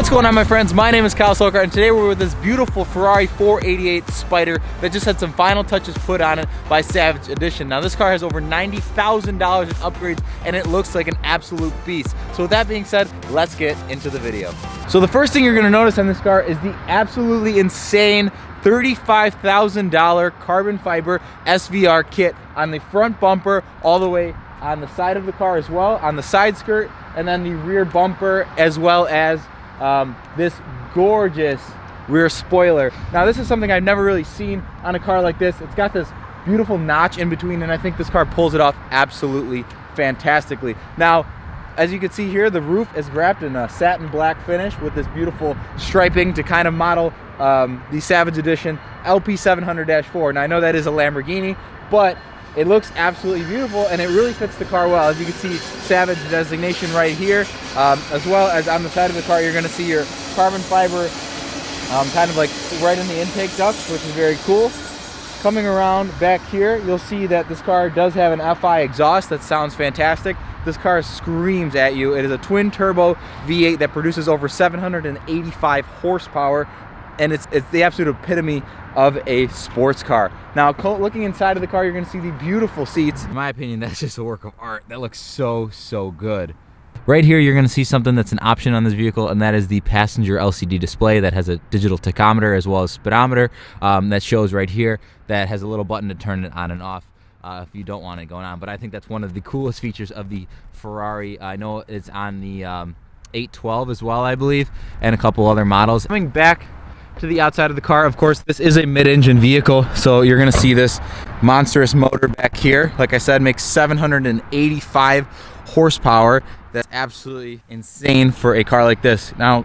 What's going on, my friends? My name is Kyle Solkar, and today we're with this beautiful Ferrari 488 Spider that just had some final touches put on it by Savage Edition. Now, this car has over $90,000 in upgrades, and it looks like an absolute beast. So with that being said, let's get into the video. So the first thing you're gonna notice on this car is the absolutely insane $35,000 carbon fiber SVR kit on the front bumper, all the way on the side of the car as well, on the side skirt, and then the rear bumper, as well as this gorgeous rear spoiler. Now, this is something I've never really seen on a car like this. It's got this beautiful notch in between, and I think this car pulls it off absolutely fantastically. Now, as you can see here, the roof is wrapped in a satin black finish with this beautiful striping to kind of model the Savage Edition LP700-4. Now, I know that is a Lamborghini, but it looks absolutely beautiful, and it really fits the car well. As you can see, Savage designation right here, as well as on the side of the car, you're gonna see your carbon fiber kind of like right in the intake ducts, which is very cool. Coming around back here, you'll see that this car does have an FI exhaust that sounds fantastic. This car screams at you. It is a twin turbo V8 that produces over 785 horsepower, and it's the absolute epitome of a sports car. Now, looking inside of the car, you're gonna see the beautiful seats. In my opinion, that's just a work of art. That looks so good. Right here, you're gonna see something that's an option on this vehicle, and that is the passenger LCD display that has a digital tachometer as well as speedometer that shows right here, that has a little button to turn it on and off if you don't want it going on. But I think that's one of the coolest features of the Ferrari. I know it's on the 812 as well, I believe, and a couple other models. Coming back to the outside of the car, of course, this is a mid-engine vehicle, so you're gonna see this monstrous motor back here. Like I said, makes 785 horsepower. That's absolutely insane for a car like this. Now,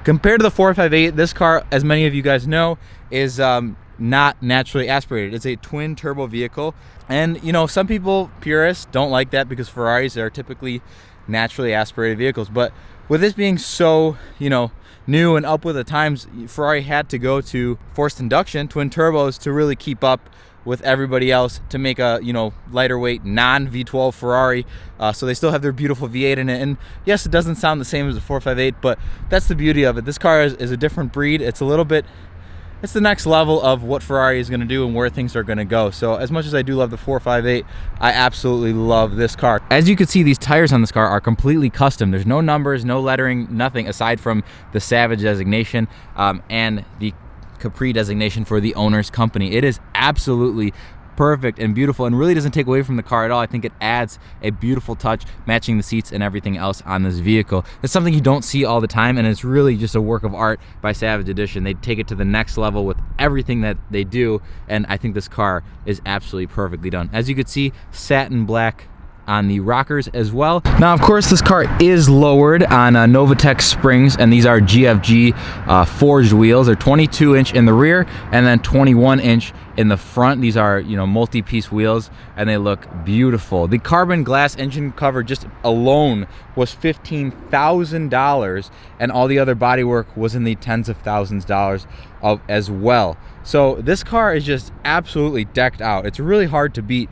compared to the 458, this car, as many of you guys know, is not naturally aspirated. It's a twin turbo vehicle, and you know, some people, purists, don't like that because Ferraris are typically naturally aspirated vehicles. But with this being so, you know, new and up with the times, Ferrari had to go to forced induction twin turbos to really keep up with everybody else, to make a, you know, lighter weight non V12 Ferrari. So they still have their beautiful V8 in it. And yes, it doesn't sound the same as a 458, but that's the beauty of it. This car is a different breed. It's a little bit, it's the next level of what Ferrari is going to do and where things are going to go. So as much as I do love the 458, I absolutely love this car. As you can see, these tires on this car are completely custom. There's no numbers, no lettering, nothing aside from the Savage designation and the Capri designation for the owner's company. It is absolutely perfect and beautiful, and really doesn't take away from the car at all. I think it adds a beautiful touch, matching the seats and everything else on this vehicle. It's something you don't see all the time, and it's really just a work of art by Savage Edition. They take it to the next level with everything that they do, and I think this car is absolutely perfectly done. As you can see, satin black on the rockers as well. Now, of course, this car is lowered on Novatec springs, and these are GFG forged wheels. They're 22-inch in the rear and then 21-inch in the front. These are, you know, multi-piece wheels, and they look beautiful. The carbon glass engine cover just alone was $15,000, and all the other bodywork was in the tens of thousands of dollars as well. So this car is just absolutely decked out. It's really hard to beat.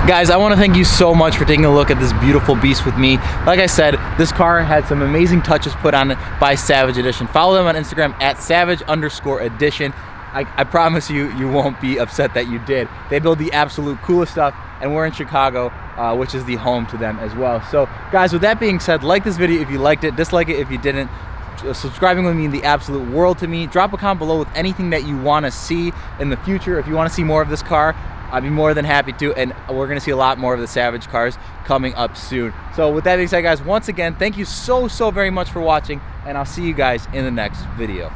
Guys, I want to thank you so much for taking a look at this beautiful beast with me. Like I said, this car had some amazing touches put on it by Savage Edition. Follow them on Instagram at savage_edition. I promise you, you won't be upset that you did. They build the absolute coolest stuff, and we're in Chicago, which is the home to them as well. So guys, with that being said, like this video if you liked it, dislike it if you didn't. Subscribing would mean the absolute world to me. Drop a comment below with anything that you want to see in the future. If you want to see more of this car, I'd be more than happy to, and we're gonna see a lot more of the Savage cars coming up soon. So with that being said, guys, once again, thank you so very much for watching, and I'll see you guys in the next video.